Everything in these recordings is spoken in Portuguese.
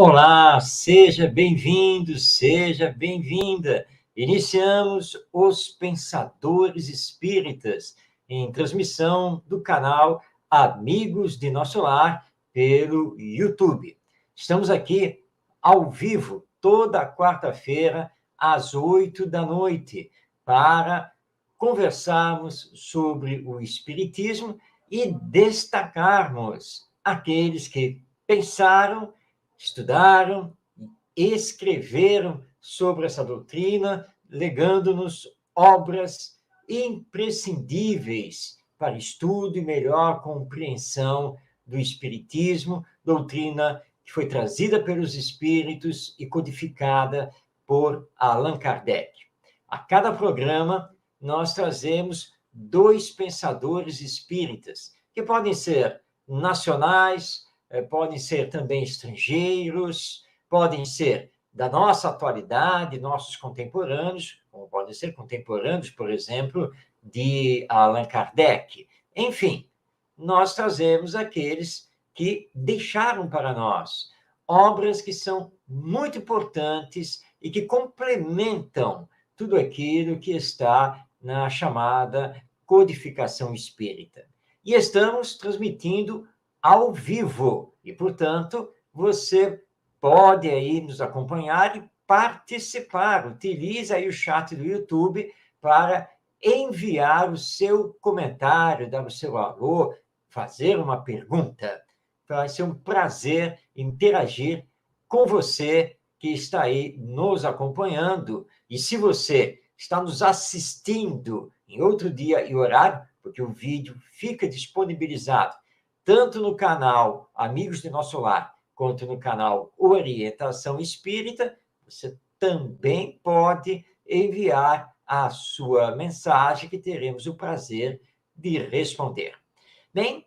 Olá, seja bem-vindo, seja bem-vinda. Iniciamos os Pensadores Espíritas, em transmissão do canal Amigos de Nosso Lar, pelo YouTube. Estamos aqui ao vivo, toda quarta-feira, às 8 da noite, para conversarmos sobre o Espiritismo e destacarmos aqueles que pensaram, estudaram, escreveram sobre essa doutrina, legando-nos obras imprescindíveis para estudo e melhor compreensão do Espiritismo, doutrina que foi trazida pelos Espíritos e codificada por Allan Kardec. A cada programa, nós trazemos 2 pensadores espíritas, que podem ser nacionais, podem ser também estrangeiros, podem ser da nossa atualidade, nossos contemporâneos, como podem ser contemporâneos, por exemplo, de Allan Kardec. Enfim, nós trazemos aqueles que deixaram para nós obras que são muito importantes e que complementam tudo aquilo que está na chamada codificação espírita. E estamos transmitindo ao vivo. E, portanto, você pode aí nos acompanhar e participar. Utilize aí o chat do YouTube para enviar o seu comentário, dar o seu alô, fazer uma pergunta. Vai ser um prazer interagir com você que está aí nos acompanhando. E se você está nos assistindo em outro dia e horário, porque o vídeo fica disponibilizado tanto no canal Amigos de Nosso Lar, quanto no canal Orientação Espírita, você também pode enviar a sua mensagem, que teremos o prazer de responder. Bem,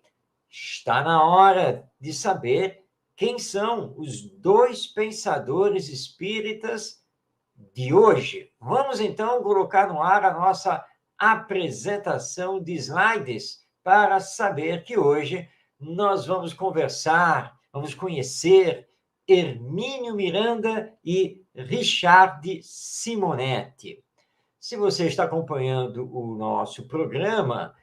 está na hora de saber quem são os 2 pensadores espíritas de hoje. Vamos, então, colocar no ar a nossa apresentação de slides para saber que hoje nós vamos conversar, vamos conhecer Hermínio Miranda e Richard Simonetti. Se você está acompanhando o nosso programa,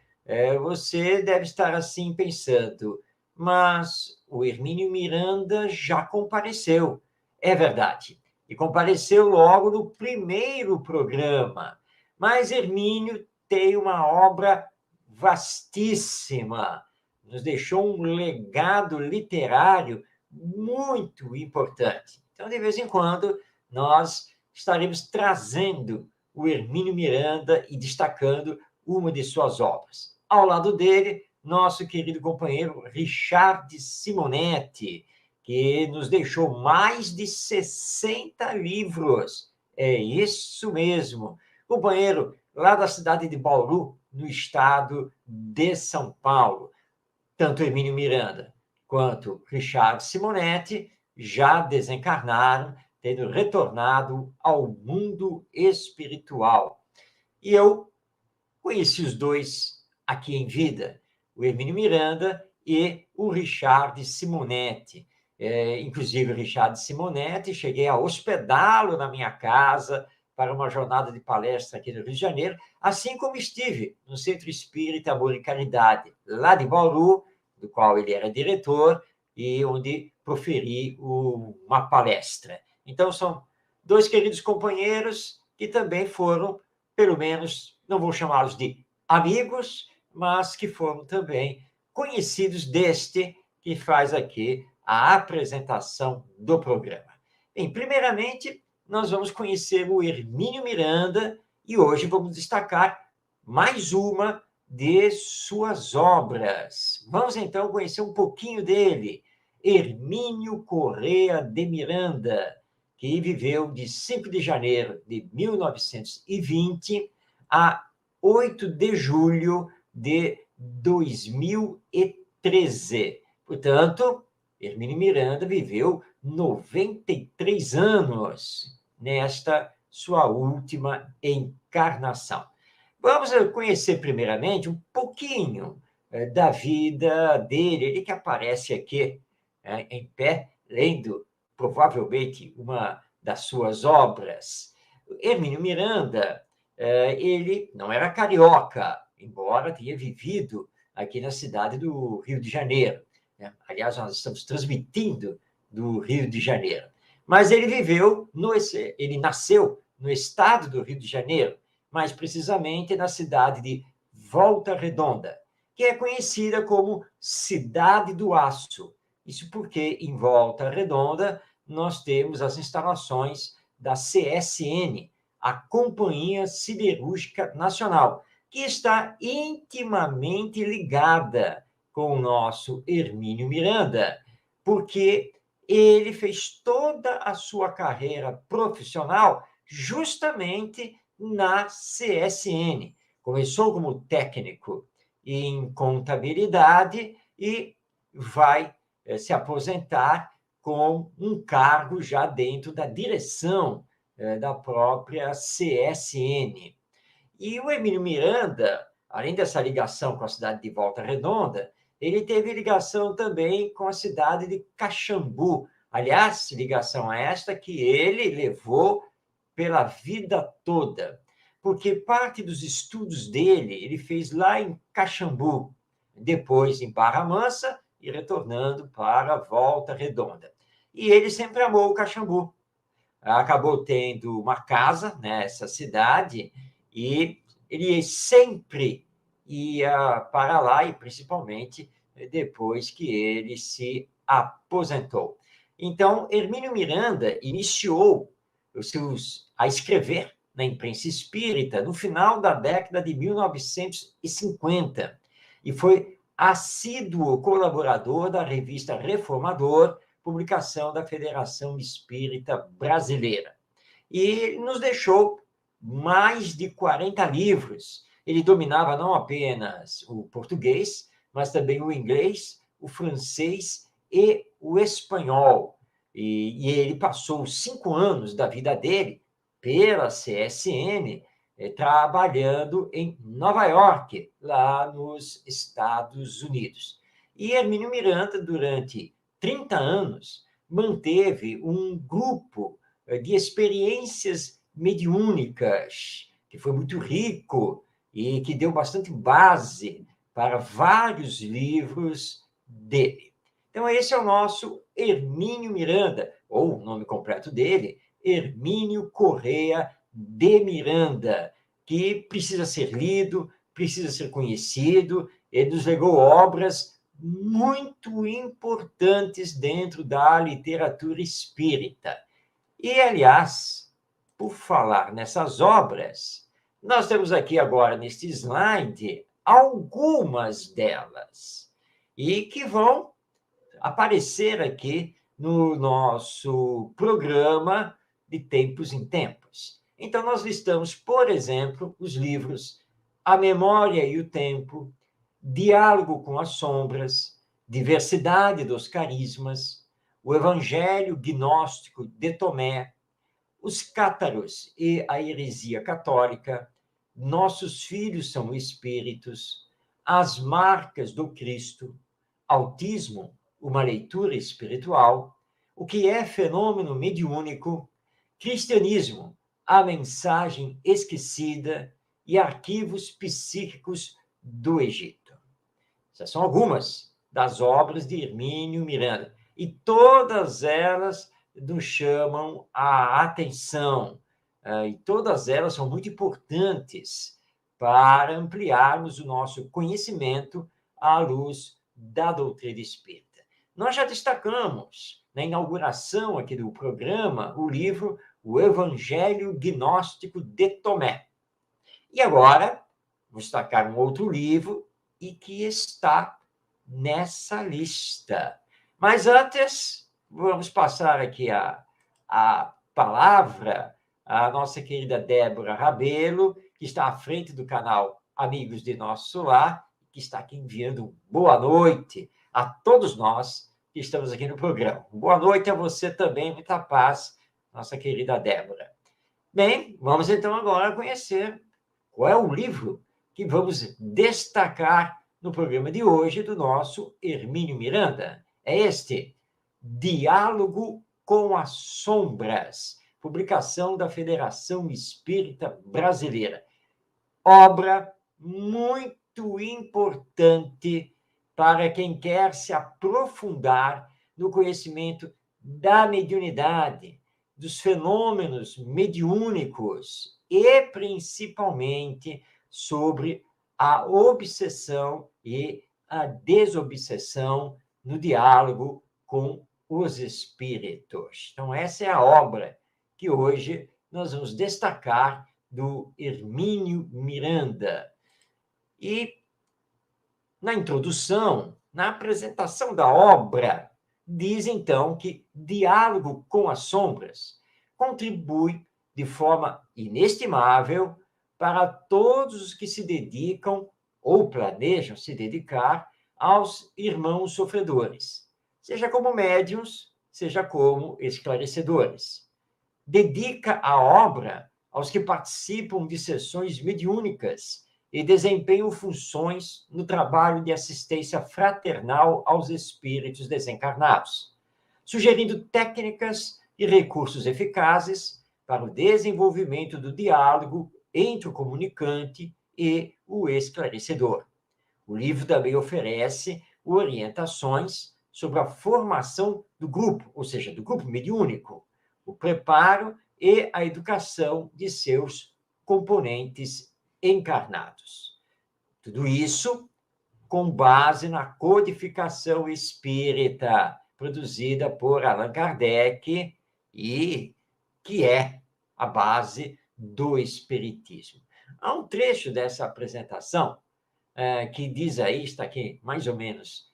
você deve estar assim pensando, mas o Hermínio Miranda já compareceu. É verdade, e compareceu logo no primeiro programa. Mas Hermínio tem uma obra vastíssima, nos deixou um legado literário muito importante. Então, de vez em quando, nós estaremos trazendo o Hermínio Miranda e destacando uma de suas obras. Ao lado dele, nosso querido companheiro Richard Simonetti, que nos deixou mais de 60 livros. É isso mesmo. Companheiro lá da cidade de Bauru, no estado de São Paulo. Tanto Hermínio Miranda quanto Richard Simonetti já desencarnaram, tendo retornado ao mundo espiritual. E eu conheci os 2 aqui em vida, o Hermínio Miranda e o Richard Simonetti. Inclusive, o Richard Simonetti, cheguei a hospedá-lo na minha casa para uma jornada de palestra aqui no Rio de Janeiro, assim como estive no Centro Espírita Amor e Caridade, lá de Bauru, do qual ele era diretor, e onde proferi uma palestra. Então, são 2 queridos companheiros que também foram, pelo menos, não vou chamá-los de amigos, mas que foram também conhecidos deste que faz aqui a apresentação do programa. Bem, primeiramente, nós vamos conhecer o Hermínio Miranda e hoje vamos destacar mais uma de suas obras. Vamos, então, conhecer um pouquinho dele. Hermínio Corrêa de Miranda, que viveu de 5 de janeiro de 1920 a 8 de julho de 2013. Portanto, Hermínio Miranda viveu 93 anos nesta sua última encarnação. Vamos conhecer primeiramente um pouquinho da vida dele, ele que aparece aqui em pé, lendo provavelmente uma das suas obras. Hermínio Miranda, ele não era carioca, embora tenha vivido aqui na cidade do Rio de Janeiro, né? Aliás, nós estamos transmitindo do Rio de Janeiro. Mas ele ele nasceu no estado do Rio de Janeiro, mais precisamente na cidade de Volta Redonda, que é conhecida como Cidade do Aço. Isso porque em Volta Redonda nós temos as instalações da CSN, a Companhia Siderúrgica Nacional, que está intimamente ligada com o nosso Hermínio Miranda, porque ele fez toda a sua carreira profissional justamente na CSN. Começou como técnico em contabilidade e vai se aposentar com um cargo já dentro da direção da própria CSN. E o Hermínio Miranda, além dessa ligação com a cidade de Volta Redonda, ele teve ligação também com a cidade de Caxambu. Aliás, ligação esta que ele levou pela vida toda, porque parte dos estudos dele ele fez lá em Caxambu, depois em Barra Mansa e retornando para Volta Redonda. E ele sempre amou o Caxambu. Acabou tendo uma casa nessa cidade e ele sempre ia para lá, e principalmente depois que ele se aposentou. Então, Hermínio Miranda iniciou a escrever na imprensa espírita no final da década de 1950 e foi assíduo colaborador da revista Reformador, publicação da Federação Espírita Brasileira. E nos deixou mais de 40 livros. Ele dominava não apenas o português, mas também o inglês, o francês e o espanhol. E ele passou 5 anos da vida dele pela CSN, trabalhando em Nova York, lá nos Estados Unidos. E Hermínio Miranda, durante 30 anos, manteve um grupo de experiências mediúnicas, que foi muito rico e que deu bastante base para vários livros dele. Então, esse é o nosso Hermínio Miranda, ou o nome completo dele, Hermínio Corrêa de Miranda, que precisa ser lido, precisa ser conhecido. Ele nos legou obras muito importantes dentro da literatura espírita. E, aliás, por falar nessas obras, nós temos aqui agora, neste slide, algumas delas, e que vão aparecer aqui no nosso programa de tempos em tempos. Então, nós listamos, por exemplo, os livros A Memória e o Tempo, Diálogo com as Sombras, Diversidade dos Carismas, o Evangelho Gnóstico de Tomé, Os Cátaros e a Heresia Católica, Nossos Filhos são Espíritos, As Marcas do Cristo, Autismo, uma leitura espiritual, o que é fenômeno mediúnico, cristianismo, a mensagem esquecida e arquivos psíquicos do Egito. Essas são algumas das obras de Hermínio Miranda, e todas elas nos chamam a atenção, e todas elas são muito importantes para ampliarmos o nosso conhecimento à luz da doutrina espírita. Nós já destacamos, na inauguração aqui do programa, o livro O Evangelho Gnóstico de Tomé. E agora, vou destacar um outro livro e que está nessa lista. Mas antes, vamos passar aqui a palavra à nossa querida Débora Rabelo, que está à frente do canal Amigos de Nosso Lar, que está aqui enviando boa noite a todos nós que estamos aqui no programa. Boa noite a você também, muita paz, nossa querida Débora. Bem, vamos então agora conhecer qual é o livro que vamos destacar no programa de hoje do nosso Hermínio Miranda. É este, Diálogo com as Sombras, publicação da Federação Espírita Brasileira. Obra muito importante para quem quer se aprofundar no conhecimento da mediunidade, dos fenômenos mediúnicos e, principalmente, sobre a obsessão e a desobsessão no diálogo com os espíritos. Então, essa é a obra que hoje nós vamos destacar do Hermínio Miranda. E, na introdução, na apresentação da obra, diz, então, que Diálogo com as Sombras contribui de forma inestimável para todos os que se dedicam ou planejam se dedicar aos irmãos sofredores, seja como médiuns, seja como esclarecedores. Dedica a obra aos que participam de sessões mediúnicas e desempenham funções no trabalho de assistência fraternal aos espíritos desencarnados, sugerindo técnicas e recursos eficazes para o desenvolvimento do diálogo entre o comunicante e o esclarecedor. O livro também oferece orientações sobre a formação do grupo, ou seja, do grupo mediúnico, o preparo e a educação de seus componentes encarnados. Tudo isso com base na codificação espírita produzida por Allan Kardec e que é a base do espiritismo. Há um trecho dessa apresentação que diz aí, está aqui mais ou menos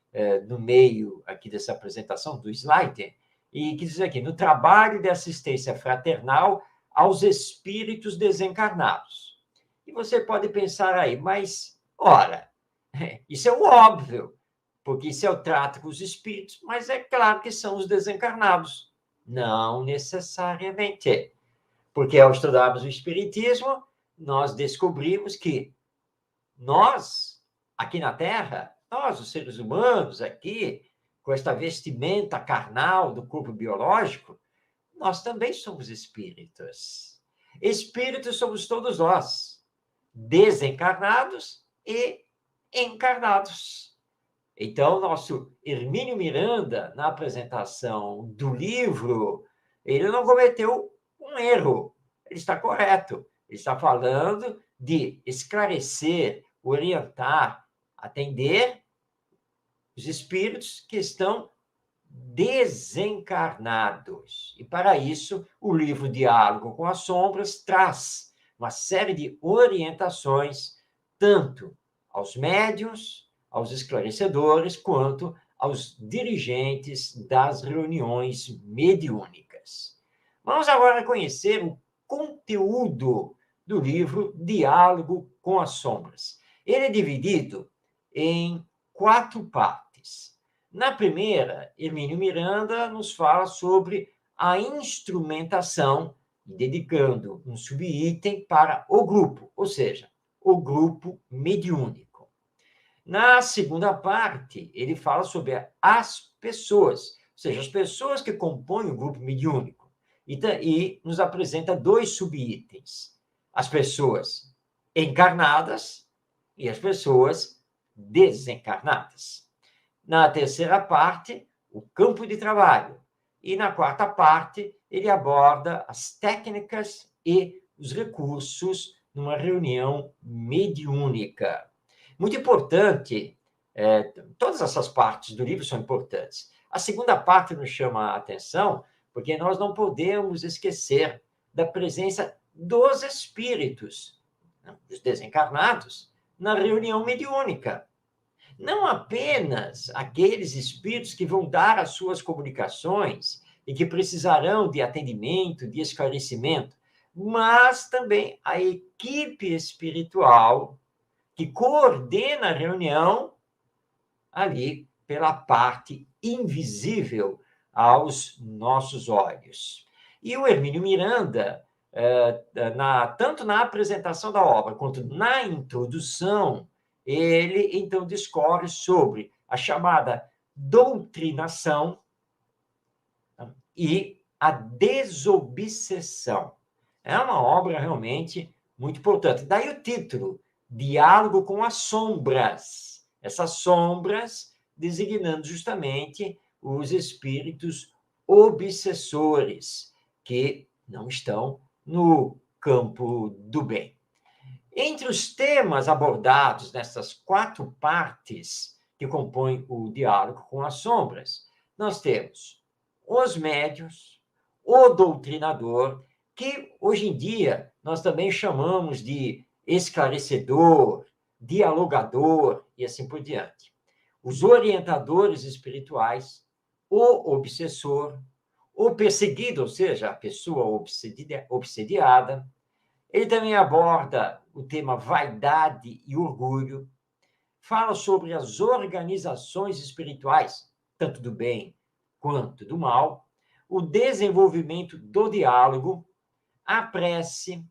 no meio aqui dessa apresentação do slide, e que diz aqui, no trabalho de assistência fraternal aos espíritos desencarnados. E você pode pensar aí, mas, ora, isso é o óbvio, porque isso é o trato com os espíritos, mas é claro que são os desencarnados. Não necessariamente, porque ao estudarmos o espiritismo, nós descobrimos que nós, aqui na Terra, nós, os seres humanos aqui, com esta vestimenta carnal do corpo biológico, nós também somos espíritos. Espíritos somos todos nós, desencarnados e encarnados. Então, nosso Hermínio Miranda, na apresentação do livro, ele não cometeu um erro, ele está correto. Ele está falando de esclarecer, orientar, atender os espíritos que estão desencarnados. E, para isso, o livro Diálogo com as Sombras traz uma série de orientações, tanto aos médiuns, aos esclarecedores, quanto aos dirigentes das reuniões mediúnicas. Vamos agora conhecer o conteúdo do livro Diálogo com as Sombras. Ele é dividido em 4 partes. Na primeira, Hermínio Miranda nos fala sobre a instrumentação, dedicando um subitem para o grupo, ou seja, o grupo mediúnico. Na segunda parte, ele fala sobre as pessoas, ou seja, as pessoas que compõem o grupo mediúnico, e nos apresenta 2 subitens: as pessoas encarnadas e as pessoas desencarnadas. Na terceira parte, o campo de trabalho. E na quarta parte, ele aborda as técnicas e os recursos numa reunião mediúnica. Muito importante, todas essas partes do livro são importantes. A segunda parte nos chama a atenção, porque nós não podemos esquecer da presença dos espíritos, dos desencarnados, na reunião mediúnica. Não apenas aqueles espíritos que vão dar as suas comunicações e que precisarão de atendimento, de esclarecimento, mas também a equipe espiritual que coordena a reunião ali pela parte invisível aos nossos olhos. E o Hermínio Miranda, tanto na apresentação da obra quanto na introdução, ele então discorre sobre a chamada doutrinação e a desobsessão. É uma obra realmente muito importante. Daí o título, Diálogo com as Sombras. Essas sombras designando justamente os espíritos obsessores, que não estão no campo do bem. Entre os temas abordados nessas 4 partes que compõem o diálogo com as sombras, nós temos os médiuns, o doutrinador, que hoje em dia nós também chamamos de esclarecedor, dialogador e assim por diante. Os orientadores espirituais, o obsessor, o perseguido, ou seja, a pessoa obsediada. Ele também aborda o tema vaidade e orgulho, fala sobre as organizações espirituais, tanto do bem quanto do mal, o desenvolvimento do diálogo, a prece,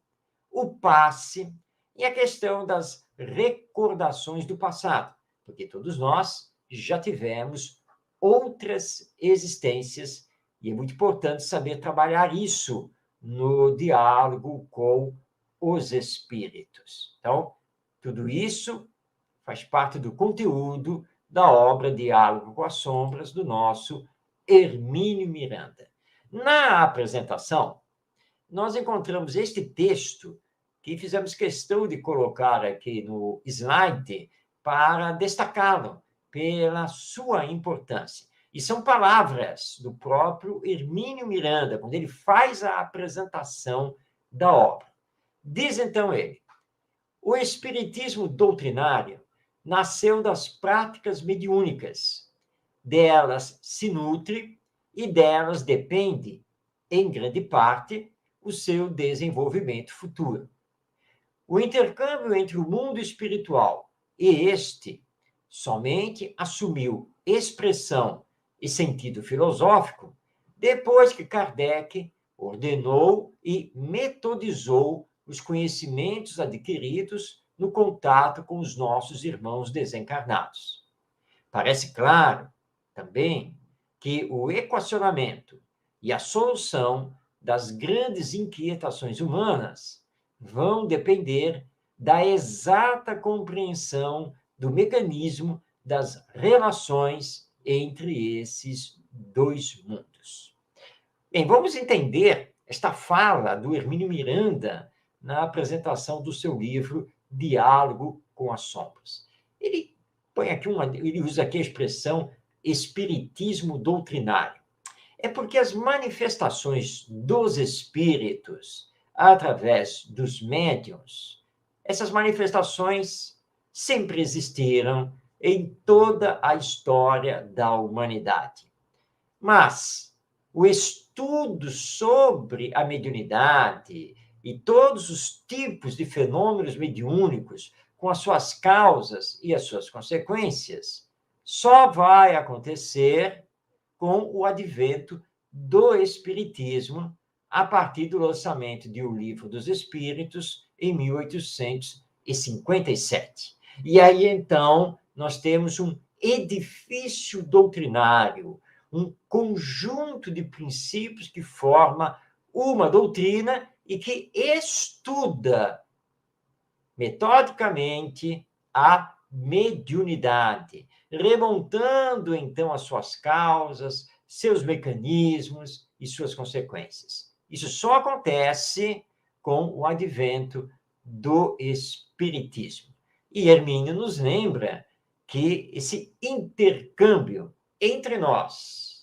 o passe e a questão das recordações do passado, porque todos nós já tivemos outras existências e é muito importante saber trabalhar isso no diálogo com os espíritos. Então, tudo isso faz parte do conteúdo da obra Diálogo com as Sombras, do nosso Hermínio Miranda. Na apresentação, nós encontramos este texto que fizemos questão de colocar aqui no slide para destacá-lo pela sua importância. E são palavras do próprio Hermínio Miranda, quando ele faz a apresentação da obra. Diz então ele: o espiritismo doutrinário nasceu das práticas mediúnicas. Delas se nutre e delas depende, em grande parte, o seu desenvolvimento futuro. O intercâmbio entre o mundo espiritual e este somente assumiu expressão e sentido filosófico depois que Kardec ordenou e metodizou os conhecimentos adquiridos no contato com os nossos irmãos desencarnados. Parece claro, também, que o equacionamento e a solução das grandes inquietações humanas vão depender da exata compreensão do mecanismo das relações entre esses 2 mundos. Bem, vamos entender esta fala do Hermínio Miranda na apresentação do seu livro Diálogo com as Sombras. Ele ele usa aqui a expressão espiritismo doutrinário. É porque as manifestações dos espíritos através dos médiuns, essas manifestações sempre existiram em toda a história da humanidade. Mas o estudo sobre a mediunidade e todos os tipos de fenômenos mediúnicos, com as suas causas e as suas consequências, só vai acontecer com o advento do Espiritismo, a partir do lançamento de O Livro dos Espíritos, em 1857. E aí, então, nós temos um edifício doutrinário, um conjunto de princípios que forma uma doutrina e que estuda metodicamente a mediunidade, remontando então as suas causas, seus mecanismos e suas consequências. Isso só acontece com o advento do Espiritismo. E Hermínio nos lembra que esse intercâmbio entre nós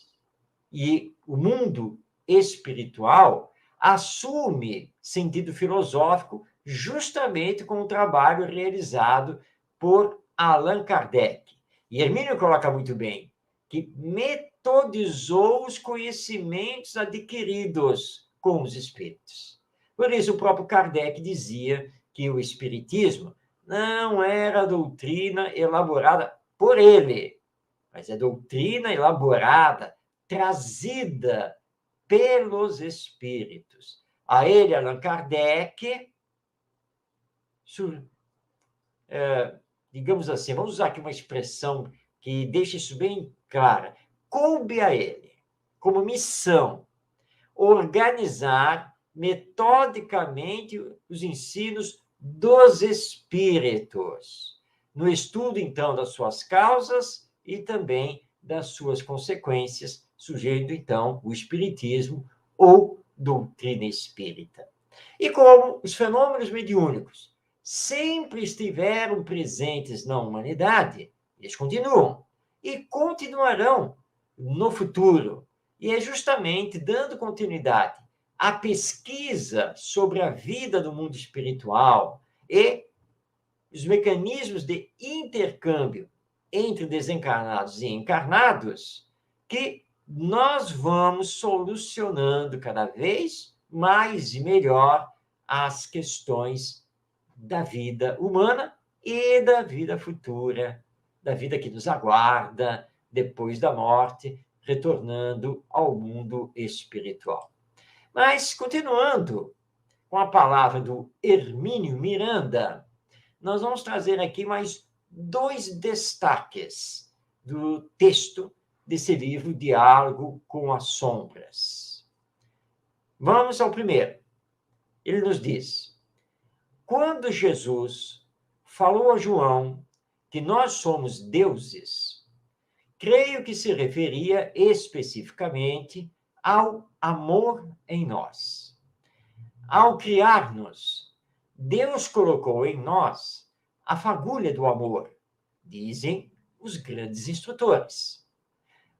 e o mundo espiritual assume sentido filosófico justamente com o trabalho realizado por Allan Kardec. E Hermínio coloca muito bem que metodizou os conhecimentos adquiridos com os espíritos. Por isso, o próprio Kardec dizia que o espiritismo não era doutrina elaborada por ele, mas é doutrina elaborada, trazida pelos espíritos. A ele, Allan Kardec, digamos assim, vamos usar aqui uma expressão que deixa isso bem claro, coube a ele, como missão, organizar metodicamente os ensinos dos espíritos, no estudo, então, das suas causas e também das suas consequências, sugerindo, então, o espiritismo ou doutrina espírita. E como os fenômenos mediúnicos sempre estiveram presentes na humanidade, eles continuam e continuarão no futuro. E é justamente dando continuidade à pesquisa sobre a vida do mundo espiritual e os mecanismos de intercâmbio entre desencarnados e encarnados que nós vamos solucionando cada vez mais e melhor as questões da vida humana e da vida futura, da vida que nos aguarda depois da morte, retornando ao mundo espiritual. Mas, continuando com a palavra do Hermínio Miranda, nós vamos trazer aqui mais 2 destaques do texto desse livro, Diálogo com as Sombras. Vamos ao primeiro. Ele nos diz: quando Jesus falou a João que nós somos deuses, creio que se referia especificamente ao amor em nós. Ao criar-nos, Deus colocou em nós a fagulha do amor, dizem os grandes instrutores.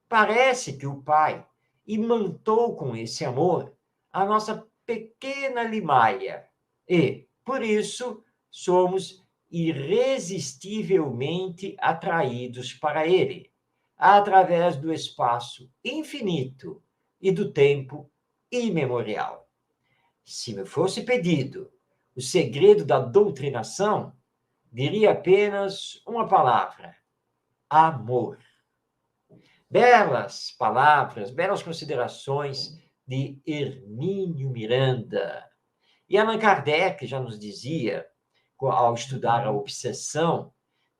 Parece que o Pai imantou com esse amor a nossa pequena limaia e, por isso, somos irresistivelmente atraídos para Ele, através do espaço infinito e do tempo imemorial. Se me fosse pedido o segredo da doutrinação, diria apenas uma palavra: amor. Belas palavras, belas considerações de Hermínio Miranda. E Allan Kardec já nos dizia, ao estudar a obsessão,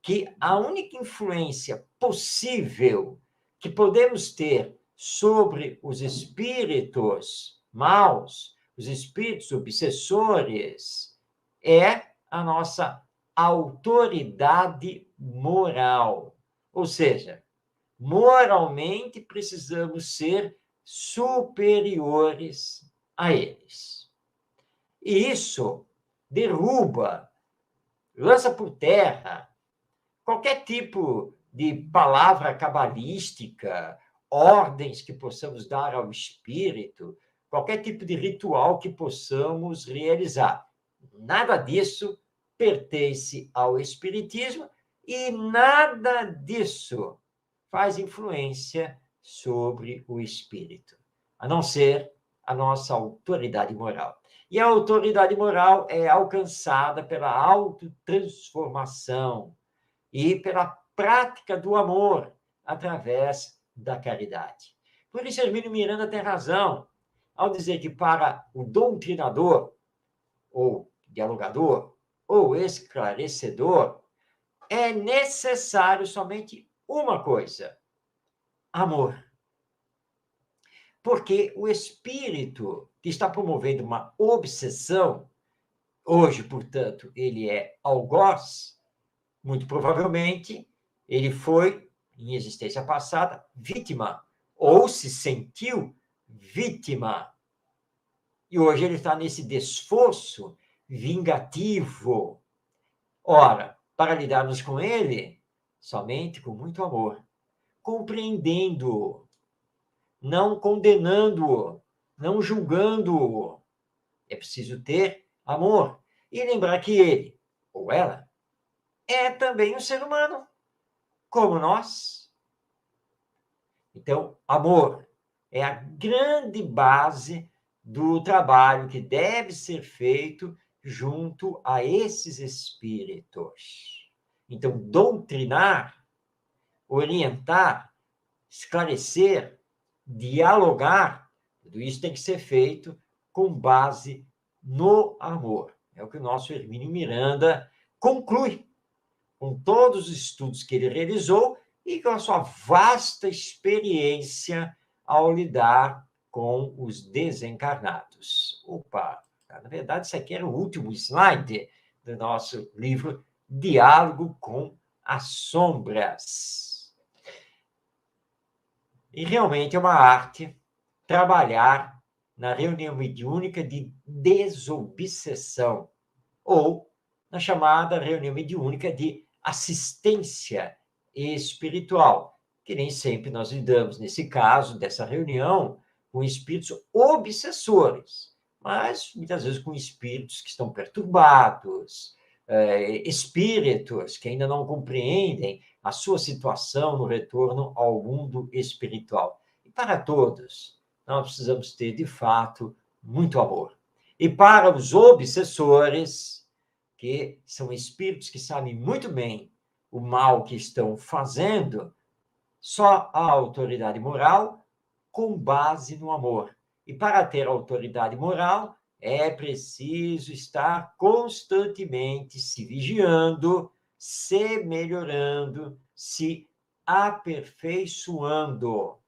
que a única influência possível que podemos ter sobre os espíritos maus, os espíritos obsessores, é a nossa autoridade moral. Ou seja, moralmente precisamos ser superiores a eles. E isso derruba, lança por terra qualquer tipo de palavra cabalística, ordens que possamos dar ao espírito, qualquer tipo de ritual que possamos realizar. Nada disso pertence ao espiritismo e nada disso faz influência sobre o espírito, a não ser a nossa autoridade moral. E a autoridade moral é alcançada pela autotransformação e pela prática do amor através da caridade. Por isso, Hermínio Miranda tem razão ao dizer que para o doutrinador, ou dialogador, ou esclarecedor, é necessário somente uma coisa: amor. Porque o espírito que está promovendo uma obsessão, hoje, portanto, ele é algoz, muito provavelmente ele foi, em existência passada, vítima, ou se sentiu vítima. E hoje ele está nesse desforço vingativo. Ora, para lidarmos com ele, somente com muito amor, compreendendo-o, não condenando-o, não julgando-o. É preciso ter amor e lembrar que ele, ou ela, é também um ser humano, como nós. Então, amor é a grande base do trabalho que deve ser feito junto a esses espíritos. Então, doutrinar, orientar, esclarecer, dialogar, tudo isso tem que ser feito com base no amor. É o que o nosso Hermínio Miranda conclui com todos os estudos que ele realizou e com a sua vasta experiência ao lidar com os desencarnados. Opa, na verdade, isso aqui era o último slide do nosso livro Diálogo com as Sombras. E realmente é uma arte trabalhar na reunião mediúnica de desobsessão, ou na chamada reunião mediúnica de assistência espiritual, que nem sempre nós lidamos, nesse caso, dessa reunião, com espíritos obsessores, mas muitas vezes com espíritos que estão perturbados, espíritos que ainda não compreendem a sua situação no retorno ao mundo espiritual. E para todos, nós precisamos ter, de fato, muito amor. E para os obsessores, que são espíritos que sabem muito bem o mal que estão fazendo, só a autoridade moral com base no amor. E para ter autoridade moral, é preciso estar constantemente se vigiando, se melhorando, se aperfeiçoando.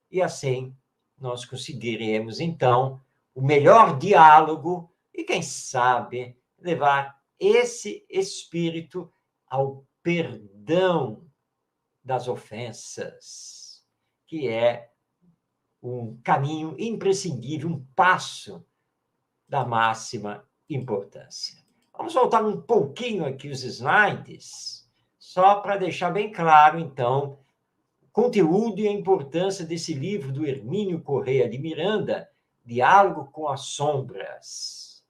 E assim, nós conseguiremos, então, o melhor diálogo e, quem sabe, levar esse espírito ao perdão das ofensas, que é um caminho imprescindível, um passo da máxima importância. Vamos voltar um pouquinho aqui os slides, só para deixar bem claro, então, o conteúdo e a importância desse livro do Hermínio Corrêa de Miranda, Diálogo com as Sombras,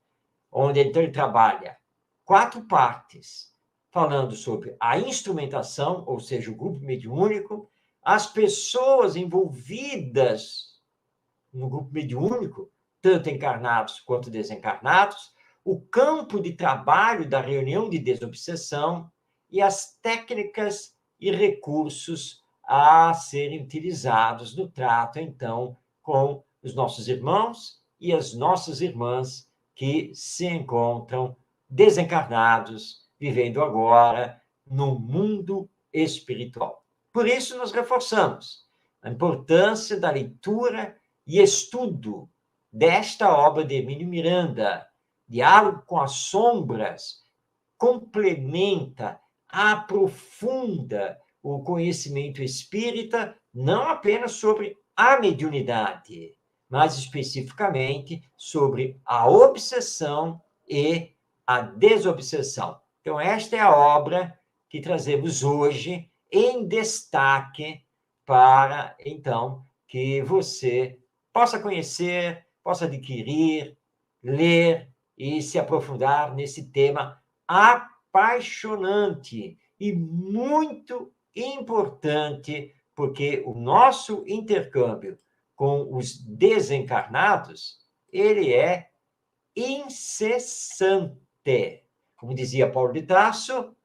onde então ele trabalha 4 partes, falando sobre a instrumentação, ou seja, o grupo mediúnico, as pessoas envolvidas no grupo mediúnico, tanto encarnados quanto desencarnados, o campo de trabalho da reunião de desobsessão e as técnicas e recursos a serem utilizados no trato, então, com os nossos irmãos e as nossas irmãs que se encontram desencarnados, vivendo agora no mundo espiritual. Por isso, nós reforçamos a importância da leitura e estudo desta obra de Hermínio Miranda, Diálogo com as Sombras, complementa, aprofunda o conhecimento espírita, não apenas sobre a mediunidade, mas especificamente sobre a obsessão e a desobsessão. Então, esta é a obra que trazemos hoje em destaque para, então, que você possa conhecer, possa adquirir, ler e se aprofundar nesse tema apaixonante e muito importante, porque o nosso intercâmbio com os desencarnados, ele é incessante. Como dizia Paulo de Tarso,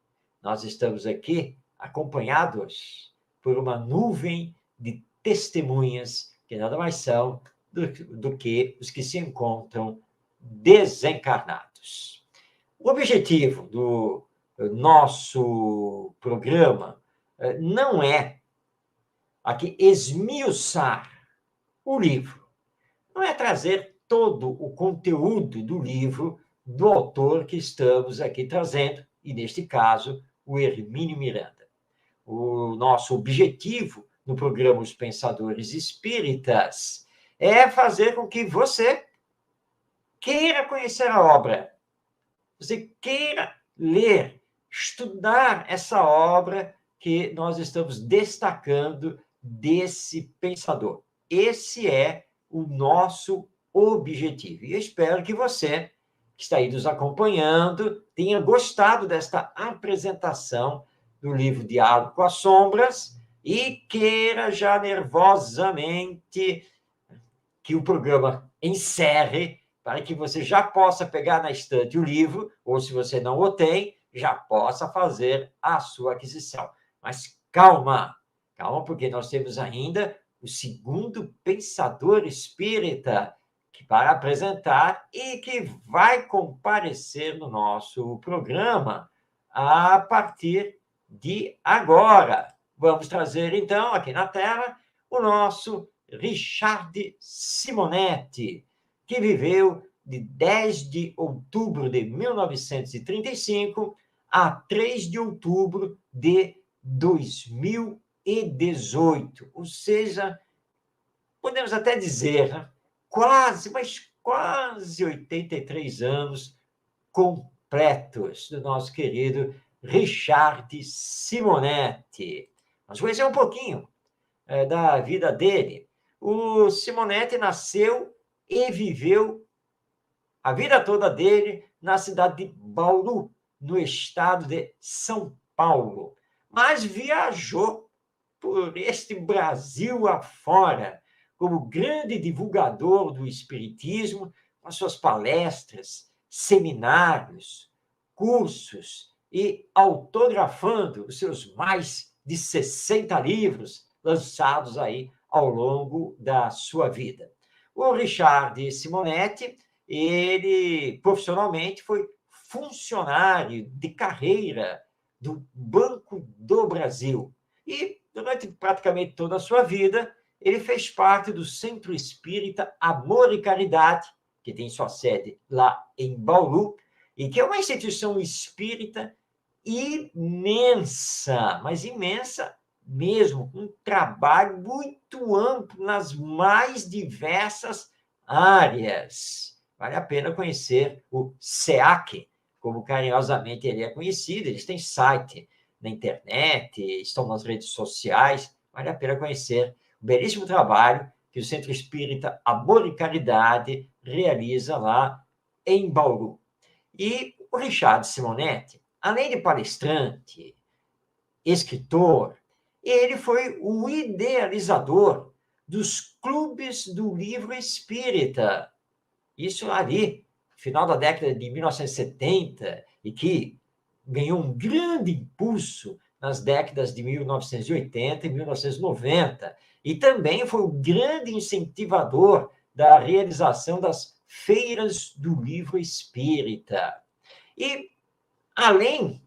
nós estamos aqui acompanhados por uma nuvem de testemunhas que nada mais são do que os que se encontram desencarnados. O objetivo do nosso programa não é aqui esmiuçar o livro, não é trazer todo o conteúdo do livro do autor que estamos aqui trazendo, e neste caso, o Hermínio Miranda. O nosso objetivo no programa Os Pensadores Espíritas é fazer com que você queira conhecer a obra, você queira ler, estudar essa obra que nós estamos destacando desse pensador. Esse é o nosso objetivo. E eu espero que você, que está aí nos acompanhando, tenha gostado desta apresentação do livro Diálogo com as Sombras e queira já nervosamente que o programa encerre para que você já possa pegar na estante o livro, ou se você não o tem, já possa fazer a sua aquisição. Mas calma, calma, porque nós temos ainda o segundo pensador espírita para apresentar e que vai comparecer no nosso programa a partir de agora. Vamos trazer, então, aqui na tela, o nosso Richard Simonetti, que viveu de 10 de outubro de 1935 a 3 de outubro de 2018. Ou seja, podemos até dizer, né, quase, mas quase 83 anos completos do nosso querido Richard Simonetti. Vamos conhecer um pouquinho da vida dele. O Simonetti nasceu e viveu a vida toda dele na cidade de Bauru, no estado de São Paulo, mas viajou por este Brasil afora como grande divulgador do espiritismo, com suas palestras, seminários, cursos e autografando os seus mais de 60 livros lançados aí ao longo da sua vida. O Richard Simonetti, ele profissionalmente foi funcionário de carreira do Banco do Brasil e durante praticamente toda a sua vida ele fez parte do Centro Espírita Amor e Caridade, que tem sua sede lá em Bauru, e que é uma instituição espírita imensa, mas imensa mesmo, um trabalho muito amplo nas mais diversas áreas. Vale a pena conhecer o SEAC, como carinhosamente ele é conhecido. Eles têm site na internet, estão nas redes sociais. Vale a pena conhecer o belíssimo trabalho que o Centro Espírita Amor e Caridade realiza lá em Bauru. E o Richard Simonetti, além de palestrante, escritor, ele foi o idealizador dos clubes do livro espírita. Isso ali, final da década de 1970, e que ganhou um grande impulso nas décadas de 1980 e 1990. E também foi o grande incentivador da realização das feiras do livro espírita. E, além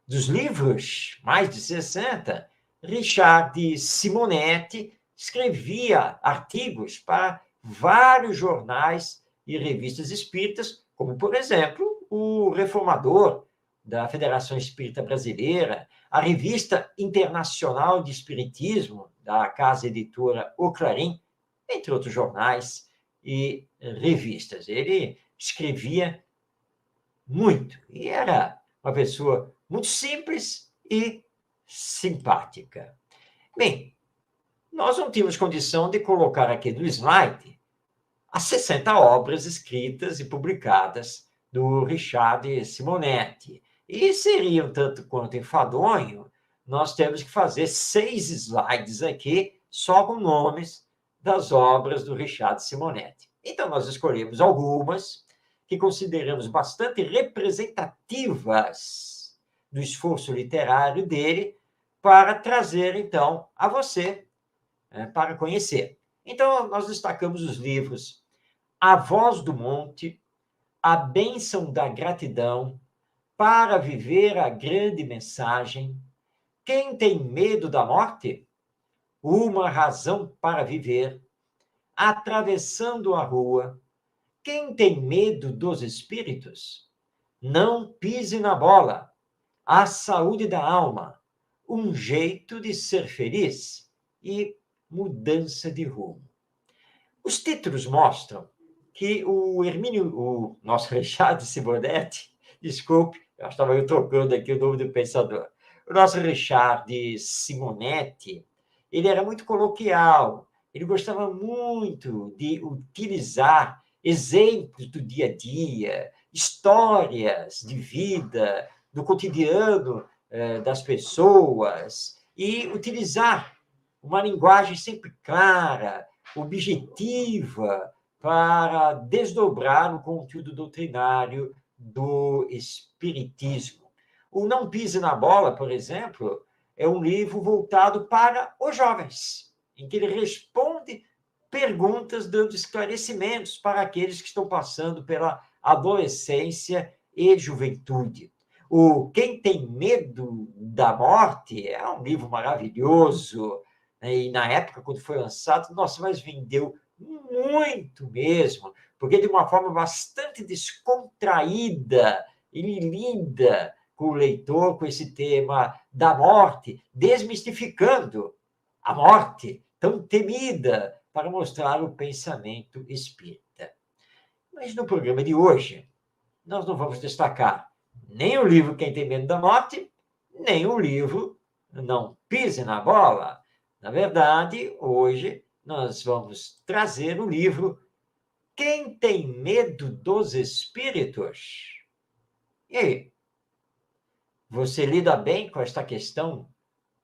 dos livros, mais de 60, Richard Simonetti escrevia artigos para vários jornais e revistas espíritas, como, por exemplo, o Reformador, da Federação Espírita Brasileira, a Revista Internacional de Espiritismo, da casa editora O Clarim, entre outros jornais e revistas. Ele escrevia muito e era uma pessoa muito simples e simpática. Bem, nós não tínhamos condição de colocar aqui no slide as 60 obras escritas e publicadas do Richard Simonetti. E seria um tanto quanto enfadonho nós temos que fazer 6 slides aqui só com nomes das obras do Richard Simonetti. Então, nós escolhemos algumas que consideramos bastante representativas do esforço literário dele para trazer, então, a você para conhecer. Então, nós destacamos os livros A Voz do Monte, A Bênção da Gratidão, Para Viver a Grande Mensagem, Quem Tem Medo da Morte? Uma Razão para Viver, Atravessando a Rua, Quem Tem Medo dos Espíritos? Não Pise na Bola, A Saúde da Alma, Um Jeito de Ser Feliz e Mudança de Rumo. Os títulos mostram que o nosso Richard Simonetti, desculpe, eu estava trocando aqui o nome do pensador, o nosso Richard Simonetti, ele era muito coloquial, ele gostava muito de utilizar exemplos do dia a dia, histórias de vida, do cotidiano das pessoas, e utilizar uma linguagem sempre clara, objetiva, para desdobrar o conteúdo doutrinário do Espiritismo. O Não Pise na Bola, por exemplo, é um livro voltado para os jovens, em que ele responde perguntas, dando esclarecimentos para aqueles que estão passando pela adolescência e juventude. O Quem Tem Medo da Morte é um livro maravilhoso, E na época, quando foi lançado, nossa, mas vendeu muito mesmo, porque de uma forma bastante descontraída, ele lida com o leitor com esse tema da morte, desmistificando a morte tão temida para mostrar o pensamento espírita. Mas no programa de hoje, nós não vamos destacar nem o livro Quem Tem Medo da Morte, nem o livro Não Pise na Bola. Na verdade, hoje nós vamos trazer o livro Quem Tem Medo dos Espíritos. E aí, você lida bem com esta questão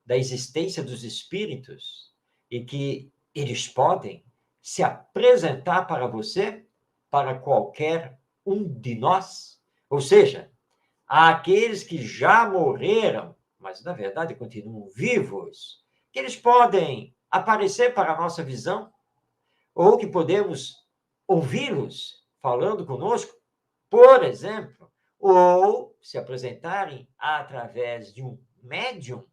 da existência dos espíritos e que eles podem se apresentar para você, para qualquer um de nós? Ou seja, àqueles que já morreram, mas na verdade continuam vivos, que eles podem aparecer para a nossa visão, ou que podemos ouvi-los falando conosco, por exemplo, ou se apresentarem através de um médium.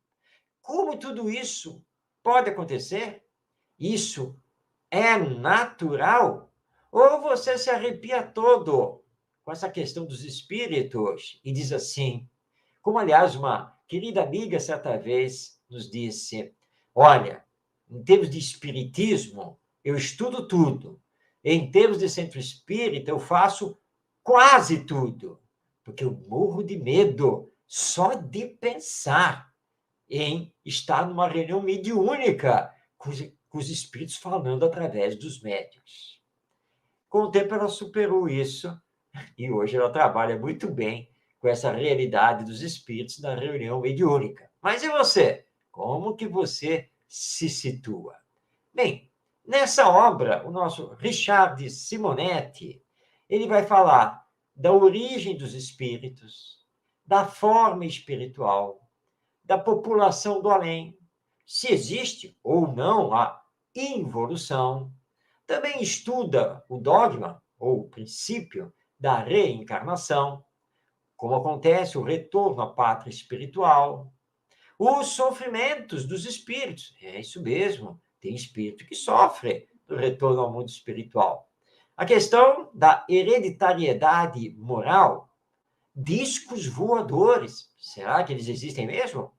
Como tudo isso pode acontecer? Isso é natural? Ou você se arrepia todo com essa questão dos espíritos e diz assim, como aliás uma querida amiga certa vez nos disse, olha, em termos de espiritismo, eu estudo tudo. Em termos de centro espírita, eu faço quase tudo, porque eu morro de medo só de pensar em estar numa reunião mediúnica com os espíritos falando através dos médiuns. Com o tempo, ela superou isso e hoje ela trabalha muito bem com essa realidade dos espíritos na reunião mediúnica. Mas e você? Como que você se situa? Bem, nessa obra, o nosso Richard Simonetti, ele vai falar da origem dos espíritos, da forma espiritual, da população do além, se existe ou não a involução. Também estuda o dogma, ou o princípio, da reencarnação, como acontece o retorno à pátria espiritual, os sofrimentos dos espíritos. É isso mesmo, tem espírito que sofre do retorno ao mundo espiritual. A questão da hereditariedade moral, discos voadores, será que eles existem mesmo?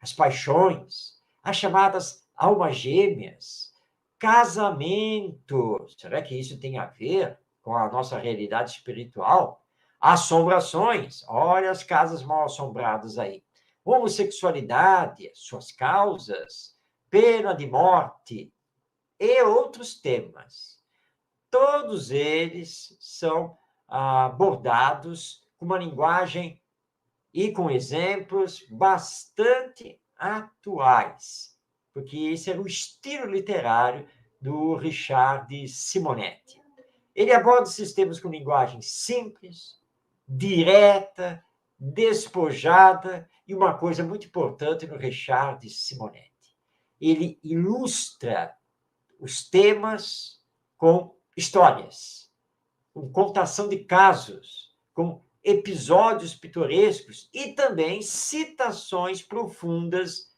As paixões, as chamadas almas gêmeas, casamento, será que isso tem a ver com a nossa realidade espiritual? Assombrações, olha as casas mal assombradas aí. Homossexualidade, suas causas, pena de morte e outros temas. Todos eles são abordados com uma linguagem e com exemplos bastante atuais, porque esse era o estilo literário do Richard Simonetti. Ele aborda esses temas com linguagem simples, direta, despojada, e uma coisa muito importante no Richard Simonetti. Ele ilustra os temas com histórias, com contação de casos, com episódios pitorescos e também citações profundas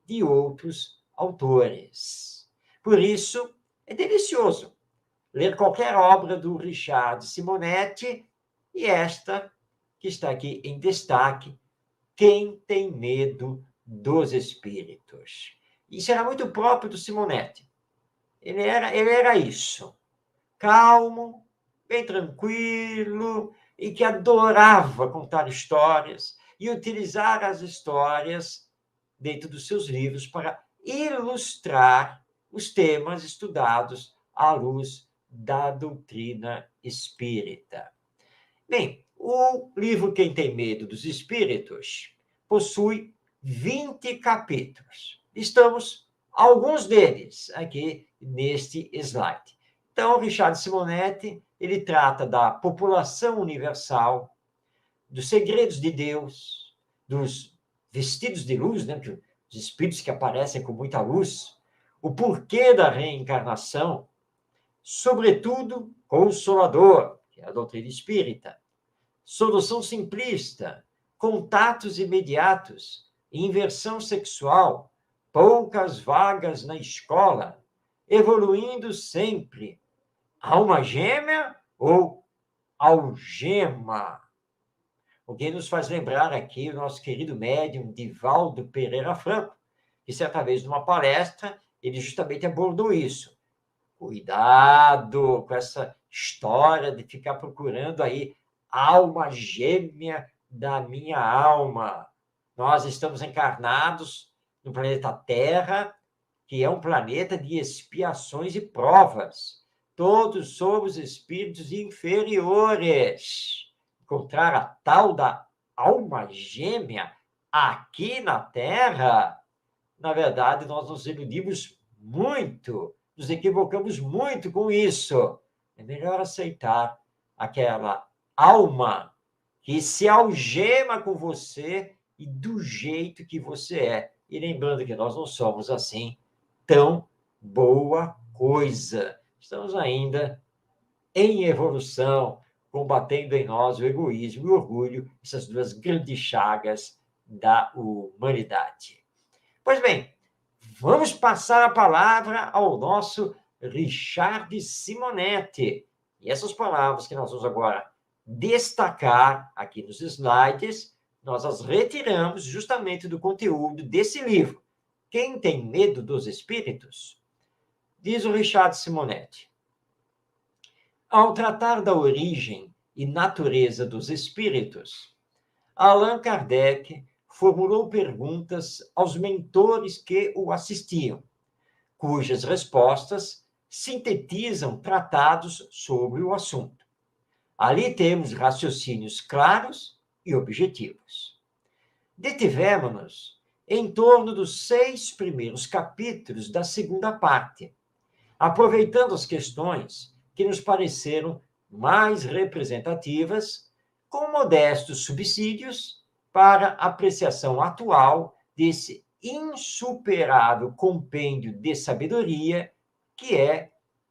de outros autores. Por isso, é delicioso ler qualquer obra do Richard Simonetti e esta que está aqui em destaque, Quem Tem Medo dos Espíritos. Isso era muito próprio do Simonetti. Ele era isso, calmo, bem tranquilo, e que adorava contar histórias e utilizar as histórias dentro dos seus livros para ilustrar os temas estudados à luz da doutrina espírita. Bem, o livro Quem Tem Medo dos Espíritos possui 20 capítulos. Estamos alguns deles aqui neste slide. Então, o Richard Simonetti, ele trata da população universal, dos segredos de Deus, dos vestidos de luz, né, os espíritos que aparecem com muita luz, o porquê da reencarnação, sobretudo consolador, que é a doutrina espírita, solução simplista, contatos imediatos, inversão sexual, poucas vagas na escola, evoluindo sempre. Alma gêmea ou algema? O que nos faz lembrar aqui o nosso querido médium Divaldo Pereira Franco, que certa vez numa palestra, ele justamente abordou isso. Cuidado com essa história de ficar procurando aí alma gêmea da minha alma. Nós estamos encarnados no planeta Terra, que é um planeta de expiações e provas. Todos somos espíritos inferiores. Encontrar a tal da alma gêmea aqui na Terra, na verdade, nós nos iludimos muito, nos equivocamos muito com isso. É melhor aceitar aquela alma que se algema com você e do jeito que você é. E lembrando que nós não somos assim tão boa coisa. Estamos ainda em evolução, combatendo em nós o egoísmo e o orgulho, essas duas grandes chagas da humanidade. Pois bem, vamos passar a palavra ao nosso Richard Simonetti. E essas palavras que nós vamos agora destacar aqui nos slides, nós as retiramos justamente do conteúdo desse livro. Quem tem medo dos espíritos? Diz o Richard Simonetti. Ao tratar da origem e natureza dos espíritos, Allan Kardec formulou perguntas aos mentores que o assistiam, cujas respostas sintetizam tratados sobre o assunto. Ali temos raciocínios claros e objetivos. Detivemo-nos em torno dos 6 primeiros capítulos da segunda parte, aproveitando as questões que nos pareceram mais representativas, com modestos subsídios para apreciação atual desse insuperável compêndio de sabedoria que é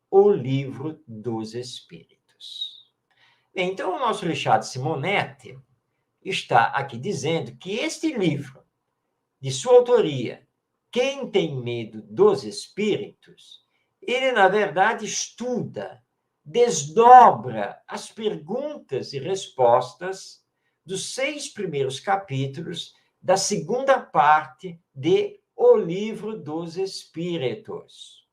o Livro dos Espíritos. Então, o nosso Richard Simonetti está aqui dizendo que este livro, de sua autoria, Quem tem medo dos espíritos, ele, na verdade, estuda, desdobra as perguntas e respostas dos 6 primeiros capítulos da segunda parte de O Livro dos Espíritos.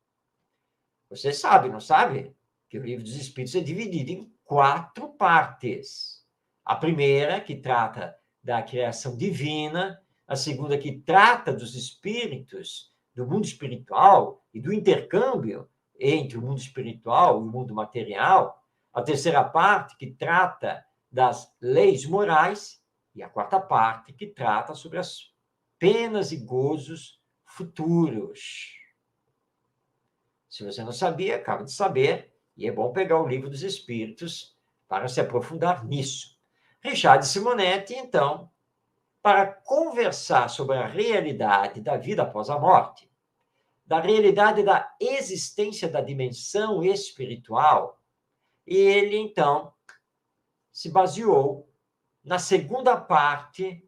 Você sabe, não sabe? Que o Livro dos Espíritos é dividido em 4 partes. A primeira, que trata da criação divina, a segunda, que trata dos espíritos, do mundo espiritual e do intercâmbio entre o mundo espiritual e o mundo material, a terceira parte, que trata das leis morais, e a quarta parte, que trata sobre as penas e gozos futuros. Se você não sabia, acaba de saber, e é bom pegar o Livro dos Espíritos para se aprofundar nisso. Richard Simonetti, então, para conversar sobre a realidade da vida após a morte, da realidade da existência da dimensão espiritual, e ele, então, se baseou na segunda parte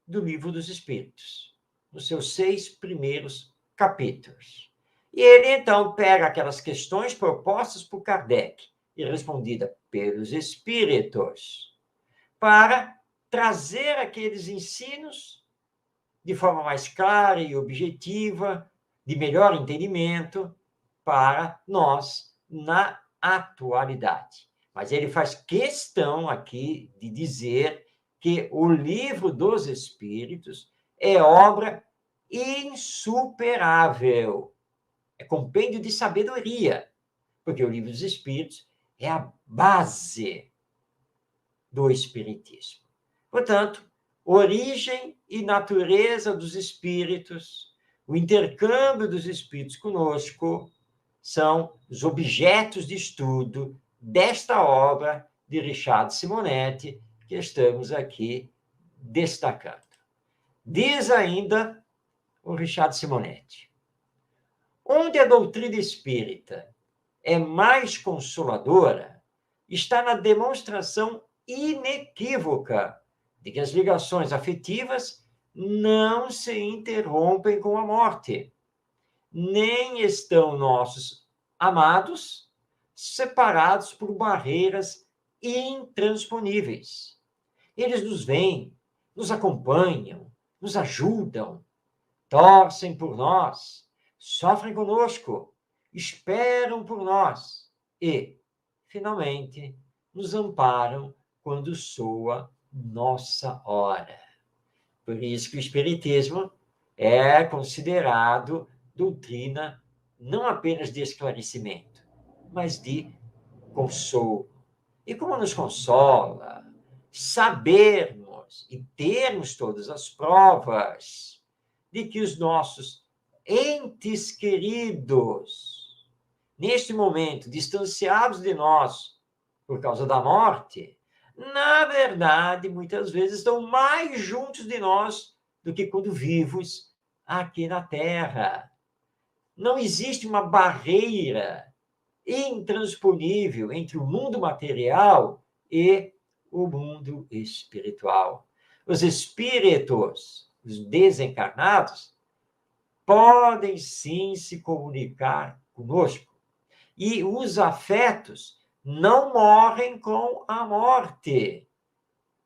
do Livro dos Espíritos, nos seus 6 primeiros capítulos. E ele, então, pega aquelas questões propostas por Kardec e respondida pelos espíritos, para trazer aqueles ensinos de forma mais clara e objetiva, de melhor entendimento, para nós na atualidade. Mas ele faz questão aqui de dizer que o Livro dos Espíritos é obra insuperável, é compêndio de sabedoria, porque o Livro dos Espíritos é a base do Espiritismo. Portanto, origem e natureza dos espíritos, o intercâmbio dos espíritos conosco, são os objetos de estudo desta obra de Richard Simonetti, que estamos aqui destacando. Diz ainda o Richard Simonetti: onde a doutrina espírita é mais consoladora, está na demonstração inequívoca de que as ligações afetivas não se interrompem com a morte, nem estão nossos amados separados por barreiras intransponíveis. Eles nos veem, nos acompanham, nos ajudam, torcem por nós, sofrem conosco, esperam por nós e, finalmente, nos amparam quando soa nossa hora. Por isso que o Espiritismo é considerado doutrina não apenas de esclarecimento, mas de consolo. E como nos consola sabermos e termos todas as provas de que os nossos entes queridos, neste momento, distanciados de nós por causa da morte, na verdade, muitas vezes estão mais juntos de nós do que quando vivos aqui na Terra. Não existe uma barreira intransponível entre o mundo material e o mundo espiritual. Os espíritos, os desencarnados, podem sim se comunicar conosco. E os afetos não morrem com a morte.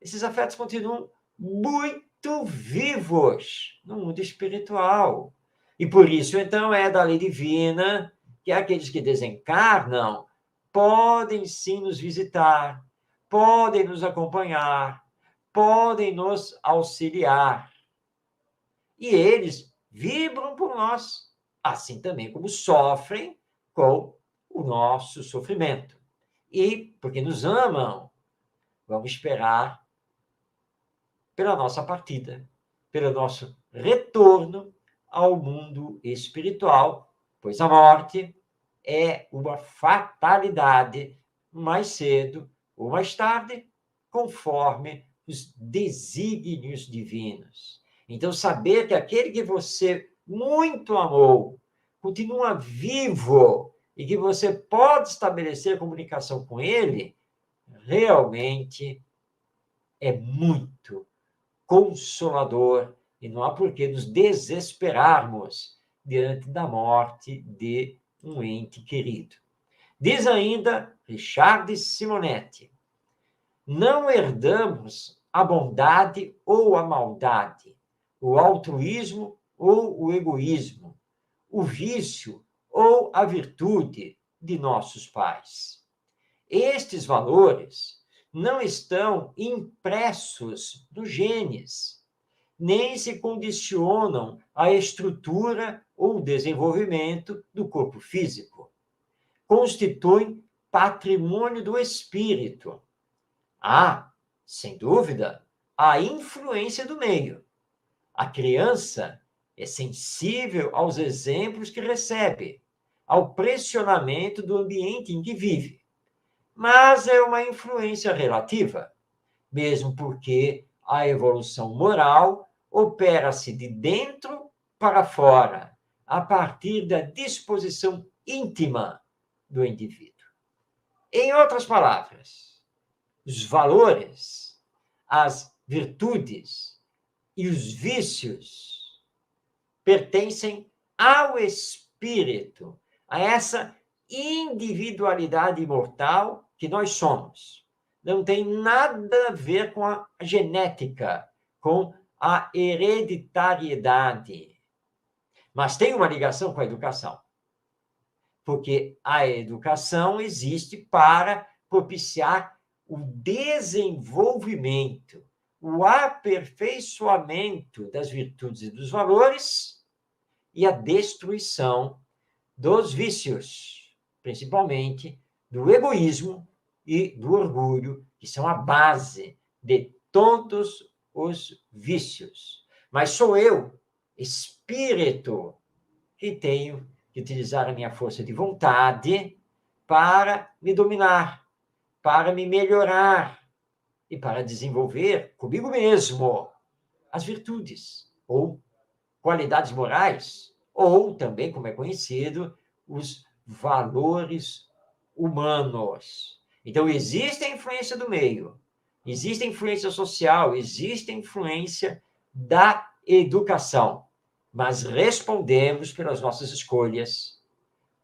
Esses afetos continuam muito vivos no mundo espiritual. E por isso, então, é da lei divina que aqueles que desencarnam podem sim nos visitar, podem nos acompanhar, podem nos auxiliar. E eles vibram por nós, assim também como sofrem com o nosso sofrimento. E, porque nos amam, vamos esperar pela nossa partida, pelo nosso retorno ao mundo espiritual, pois a morte é uma fatalidade mais cedo ou mais tarde, conforme os desígnios divinos. Então, saber que aquele que você muito amou continua vivo e que você pode estabelecer comunicação com ele, realmente é muito consolador e não há por que nos desesperarmos diante da morte de um ente querido. Diz ainda Richard Simonetti: não herdamos a bondade ou a maldade, o altruísmo ou o egoísmo, o vício ou a virtude de nossos pais. Estes valores não estão impressos nos genes, nem se condicionam à estrutura ou desenvolvimento do corpo físico. Constituem patrimônio do espírito. Há, sem dúvida, a influência do meio. A criança é sensível aos exemplos que recebe, ao pressionamento do ambiente em que vive. Mas é uma influência relativa, mesmo porque a evolução moral opera-se de dentro para fora, a partir da disposição íntima do indivíduo. Em outras palavras, os valores, as virtudes e os vícios pertencem ao espírito, a essa individualidade imortal que nós somos. Não tem nada a ver com a genética, com a hereditariedade. Mas tem uma ligação com a educação. Porque a educação existe para propiciar o desenvolvimento, o aperfeiçoamento das virtudes e dos valores e a destruição dos vícios, principalmente do egoísmo e do orgulho, que são a base de todos os vícios. Mas sou eu, espírito, que tenho que utilizar a minha força de vontade para me dominar, para me melhorar e para desenvolver comigo mesmo as virtudes ou qualidades morais, ou também, como é conhecido, os valores humanos. Então, existe a influência do meio, existe a influência social, existe a influência da educação, mas respondemos pelas nossas escolhas,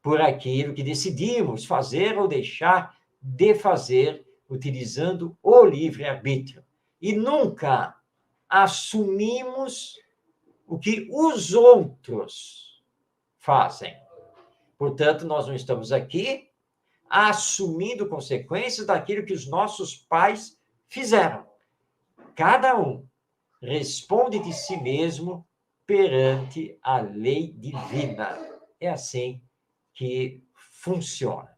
por aquilo que decidimos fazer ou deixar de fazer, utilizando o livre-arbítrio. E nunca assumimos o que os outros fazem. Portanto, nós não estamos aqui assumindo consequências daquilo que os nossos pais fizeram. Cada um responde de si mesmo perante a lei divina. É assim que funciona.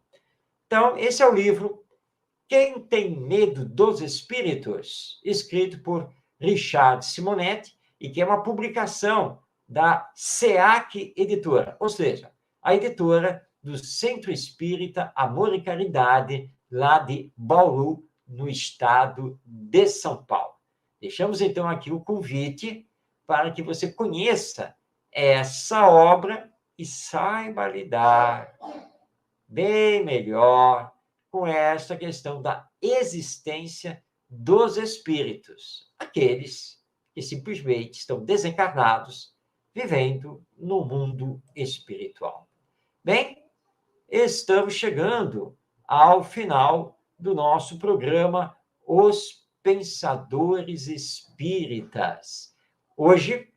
Então, esse é o livro Quem Tem Medo dos Espíritos, escrito por Richard Simonetti, e que é uma publicação da SEAC Editora, ou seja, a editora do Centro Espírita Amor e Caridade, lá de Bauru, no estado de São Paulo. Deixamos, então, aqui o convite para que você conheça essa obra e saiba lidar bem melhor com essa questão da existência dos espíritos, aqueles que simplesmente estão desencarnados, vivendo no mundo espiritual. Bem, estamos chegando ao final do nosso programa Os Pensadores Espíritas. Hoje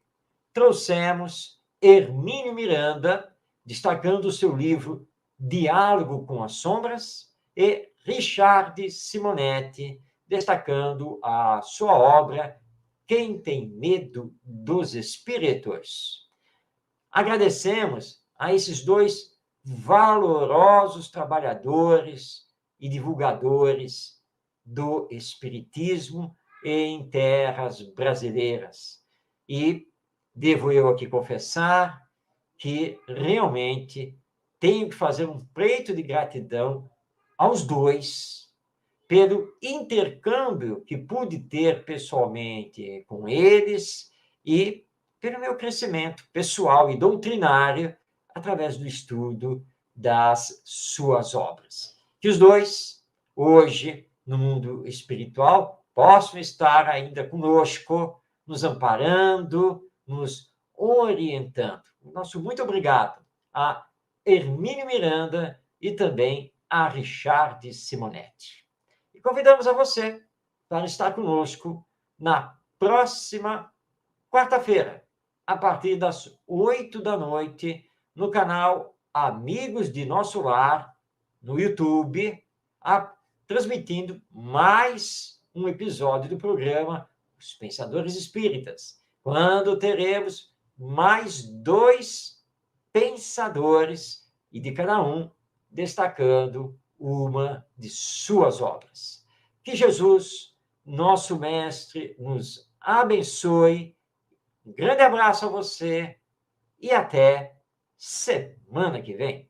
trouxemos Hermínio Miranda, destacando o seu livro Diálogo com as Sombras, e Richard Simonetti, destacando a sua obra Quem Tem Medo dos Espíritos. Agradecemos a esses dois valorosos trabalhadores e divulgadores do Espiritismo em terras brasileiras. E devo eu aqui confessar que realmente tenho que fazer um pleito de gratidão aos dois pelo intercâmbio que pude ter pessoalmente com eles e pelo meu crescimento pessoal e doutrinário através do estudo das suas obras. Que os dois, hoje, no mundo espiritual, possam estar ainda conosco, nos amparando, nos orientando. Nosso muito obrigado a Hermínio Miranda e também a Richard Simonetti. E convidamos a você para estar conosco na próxima quarta-feira, a partir das 8 da noite, no canal Amigos de Nosso Lar, no YouTube, transmitindo mais um episódio do programa Os Pensadores Espíritas, quando teremos mais 2 pensadores, e de cada um destacando uma de suas obras. Que Jesus, nosso mestre, nos abençoe. Um grande abraço a você e até semana que vem.